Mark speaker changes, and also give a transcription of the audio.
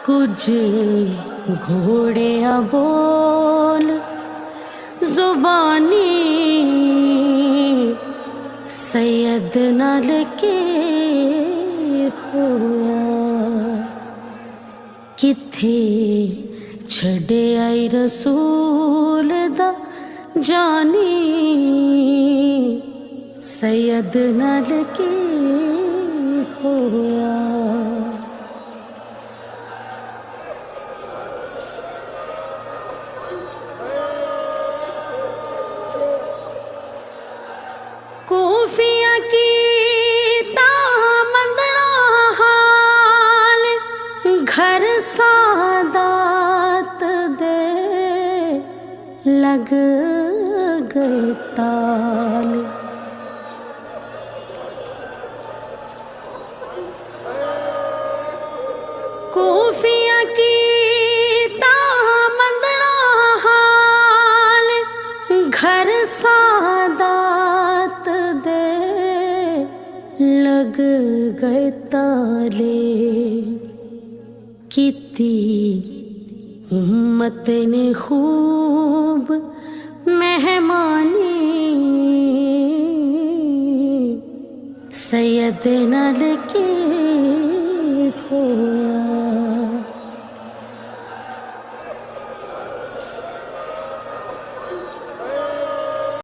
Speaker 1: कुछ घोड़े बोल जुबानी सैयद नाल के होया किथे छड़े आई रसूल दा जानी सैयद नाल के होया। कोफिया की दामंदना हाल घर सादात दे लग गए ताल। कोफिया की दामंदना हाल घर सादात लग गए ताले किती उम्मत ने खूब मेहमानी सैयद नाल के होया।